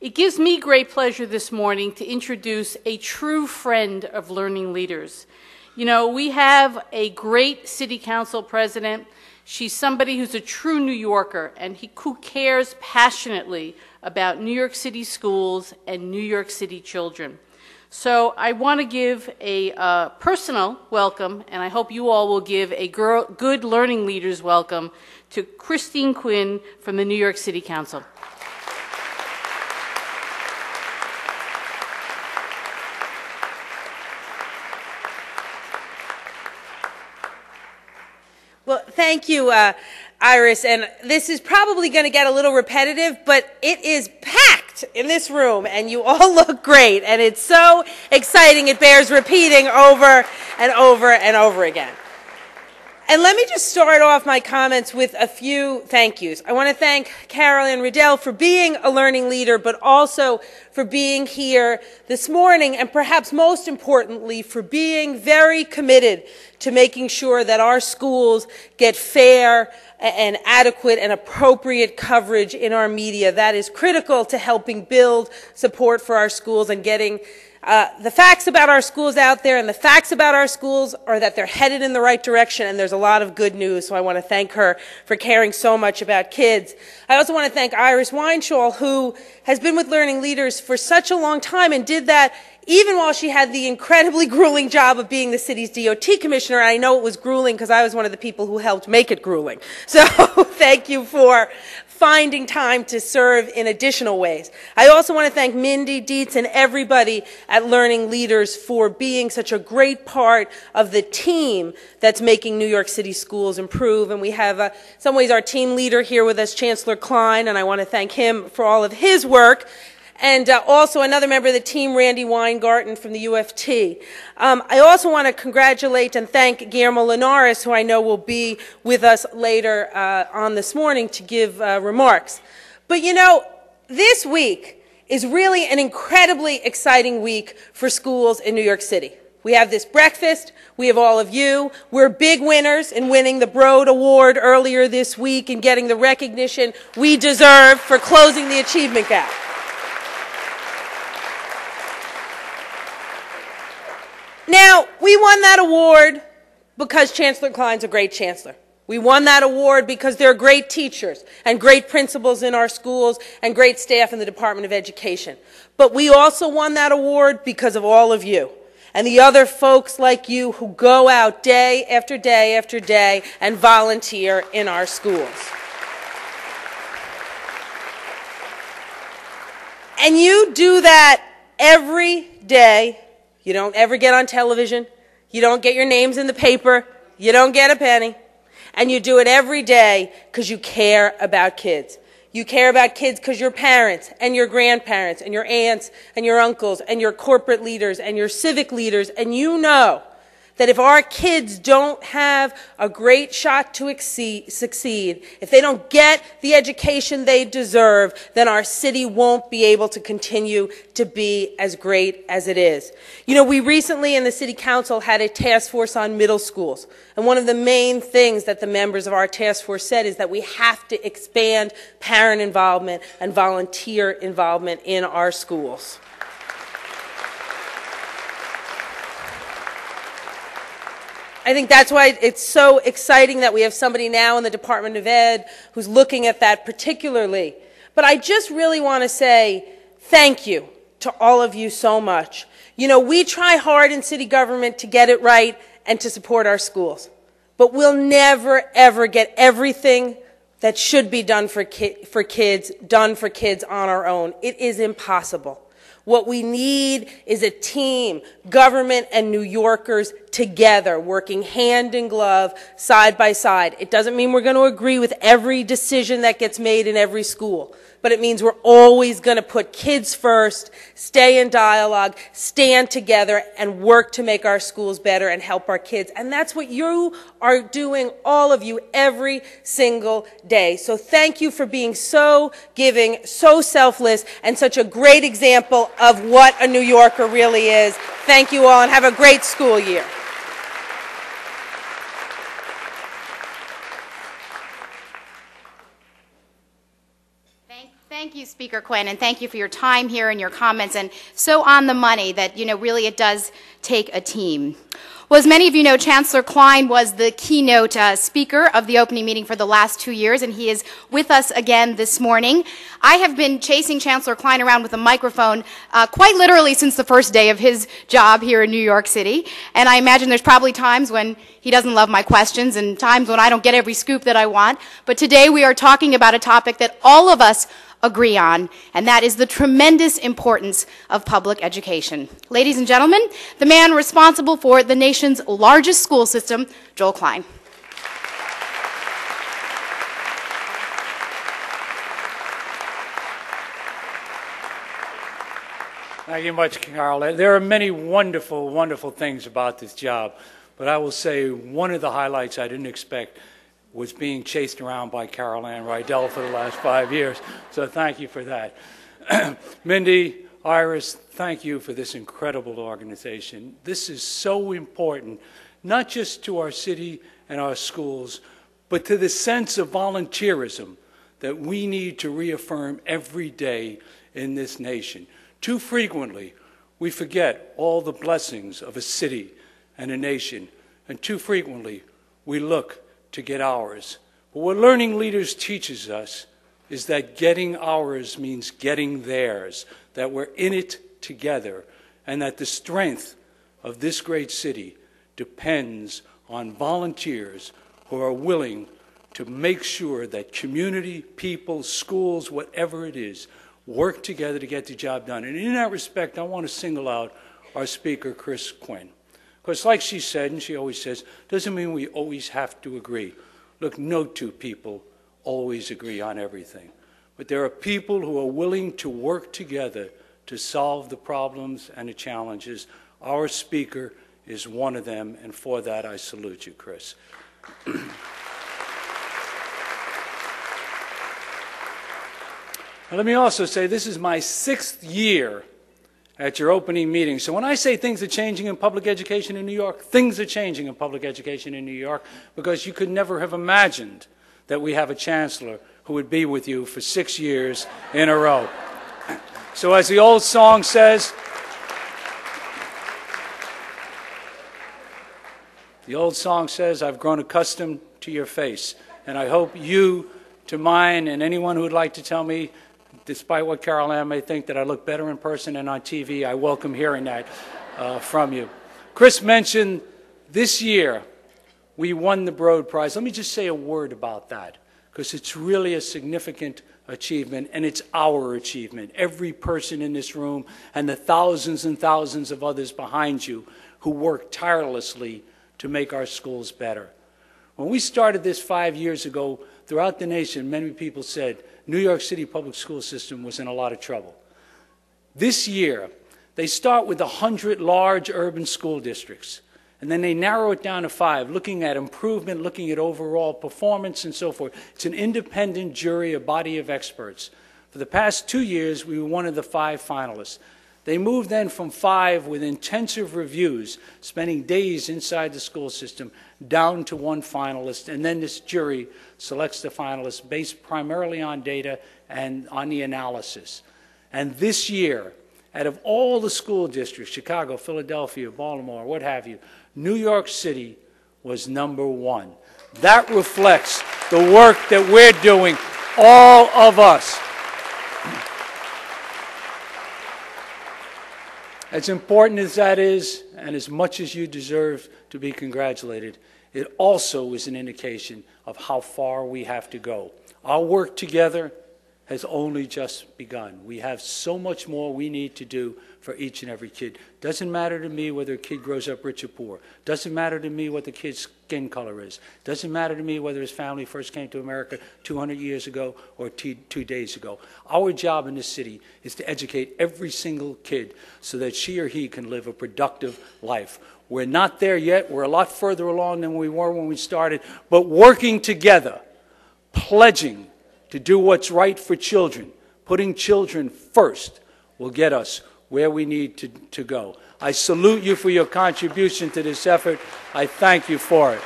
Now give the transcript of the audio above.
It gives me great pleasure this morning to introduce a true friend of Learning Leaders. You know, we have a great city council president. She's somebody who's a true New Yorker and who cares passionately about New York City schools and New York City children. So I want to give a personal welcome, and I hope you all will give a good Learning Leaders welcome to Christine Quinn from the New York City Council. Well, thank you, Iris, and this is probably going to get a little repetitive, but it is packed in this room, and you all look great, and it's so exciting it bears repeating over and over and over again. And let me just start off my comments with a few thank yous. I want to thank Carol and Riddell for being a learning leader, but also for being here this morning, and perhaps most importantly, for being very committed to making sure that our schools get fair and adequate and appropriate coverage in our media. That is critical to helping build support for our schools and getting the facts about our schools out there. And the facts about our schools are that they're headed in the right direction, and there's a lot of good news. So I want to thank her for caring so much about kids. I also want to thank Iris Weinshall, who has been with Learning Leaders for such a long time and did that even while she had the incredibly grueling job of being the city's DOT commissioner. And I know it was grueling because I was one of the people who helped make it grueling. So thank you for finding time to serve in additional ways. I also want to thank Mindy, Dietz, and everybody at Learning Leaders for being such a great part of the team that's making New York City schools improve. And we have, in some ways, our team leader here with us, Chancellor Klein, and I want to thank him for all of his work. And also another member of the team, Randy Weingarten from the UFT. I also want to congratulate and thank Guillermo Linares, who I know will be with us later on this morning to give remarks. But you know, this week is really an incredibly exciting week for schools in New York City. We have this breakfast, we have all of you. We're big winners in winning the Broad Award earlier this week and getting the recognition we deserve for closing the achievement gap. Now, we won that award because Chancellor Klein's a great chancellor. We won that award because there are great teachers and great principals in our schools and great staff in the Department of Education. But we also won that award because of all of you and the other folks like you who go out day after day after day and volunteer in our schools. And you do that every day. You don't ever get on television. You don't get your names in the paper. You don't get a penny. And you do it every day because you care about kids. You care about kids because your parents and your grandparents and your aunts and your uncles and your corporate leaders and your civic leaders, and you know that if our kids don't have a great shot to succeed, if they don't get the education they deserve, then our city won't be able to continue to be as great as it is. You know, we recently in the City Council had a task force on middle schools. And one of the main things that the members of our task force said is that we have to expand parent involvement and volunteer involvement in our schools. I think that's why it's so exciting that we have somebody now in the Department of Ed who's looking at that particularly. But I just really want to say thank you to all of you so much. You know, we try hard in city government to get it right and to support our schools. But we'll never, ever get everything that should be done for kids on our own. It is impossible. What we need is a team, government and New Yorkers together, working hand in glove, side by side. It doesn't mean we're going to agree with every decision that gets made in every school, but it means we're always going to put kids first, stay in dialogue, stand together, and work to make our schools better and help our kids. And that's what you are doing, all of you, every single day. So thank you for being so giving, so selfless, and such a great example of what a New Yorker really is. Thank you all, and have a great school year. Thank you, Speaker Quinn, and thank you for your time here and your comments, and so on the money that, really it does take a team. Well, as many of you know, Chancellor Klein was the keynote speaker of the opening meeting for the last 2 years, and he is with us again this morning. I have been chasing Chancellor Klein around with a microphone quite literally since the first day of his job here in New York City, and I imagine there's probably times when he doesn't love my questions and times when I don't get every scoop that I want, but today we are talking about a topic that all of us agree on, and that is the tremendous importance of public education. Ladies and gentlemen, the man responsible for the nation's largest school system, Joel Klein. Thank you much, Carol. There are many wonderful, wonderful things about this job, but I will say one of the highlights I didn't expect was being chased around by Carol Ann Riddell for the last 5 years. So thank you for that. Mindy, Iris, thank you for this incredible organization. This is so important, not just to our city and our schools, but to the sense of volunteerism that we need to reaffirm every day in this nation. Too frequently, we forget all the blessings of a city and a nation, and too frequently, we look to get ours. But what Learning Leaders teaches us is that getting ours means getting theirs, that we're in it together, and that the strength of this great city depends on volunteers who are willing to make sure that community, people, schools, whatever it is, work together to get the job done. And in that respect, I want to single out our speaker, Chris Quinn. Because like she said, and she always says, doesn't mean we always have to agree. Look, no two people always agree on everything. But there are people who are willing to work together to solve the problems and the challenges. Our speaker is one of them, and for that I salute you, Chris. Now, let me also say this is my 6th year at your opening meeting. So when I say things are changing in public education in New York, things are changing in public education in New York, because you could never have imagined that we have a chancellor who would be with you for 6 years in a row. So as the old song says, I've grown accustomed to your face. And I hope you to mine, and anyone who would like to tell me, despite what Carol Ann may think, that I look better in person than on TV, I welcome hearing that from you. Chris mentioned this year we won the Broad Prize. Let me just say a word about that, because it's really a significant achievement, and it's our achievement. Every person in this room and the thousands and thousands of others behind you who work tirelessly to make our schools better. When we started this 5 years ago, throughout the nation, many people said New York City public school system was in a lot of trouble. This year, they start with 100 large urban school districts, and then they narrow it down to 5, looking at improvement, looking at overall performance, and so forth. It's an independent jury, a body of experts. For the past 2 years, we were one of the 5 finalists. They moved then from 5 with intensive reviews, spending days inside the school system, down to 1 finalist, and then this jury selects the finalists based primarily on data and on the analysis. And this year, out of all the school districts, Chicago, Philadelphia, Baltimore, what have you, New York City was #1. That reflects the work that we're doing, all of us. As important as that is, and as much as you deserve to be congratulated, it also is an indication of how far we have to go. Our work together has only just begun. We have so much more we need to do for each and every kid. Doesn't matter to me whether a kid grows up rich or poor. Doesn't matter to me what the kid's skin color is. Doesn't matter to me whether his family first came to America 200 years ago or 2 days ago. Our job in this city is to educate every single kid so that she or he can live a productive life. We're not there yet. We're a lot further along than we were when we started. But working together, pledging to do what's right for children, putting children first, will get us where we need to go. I salute you for your contribution to this effort. I thank you for it.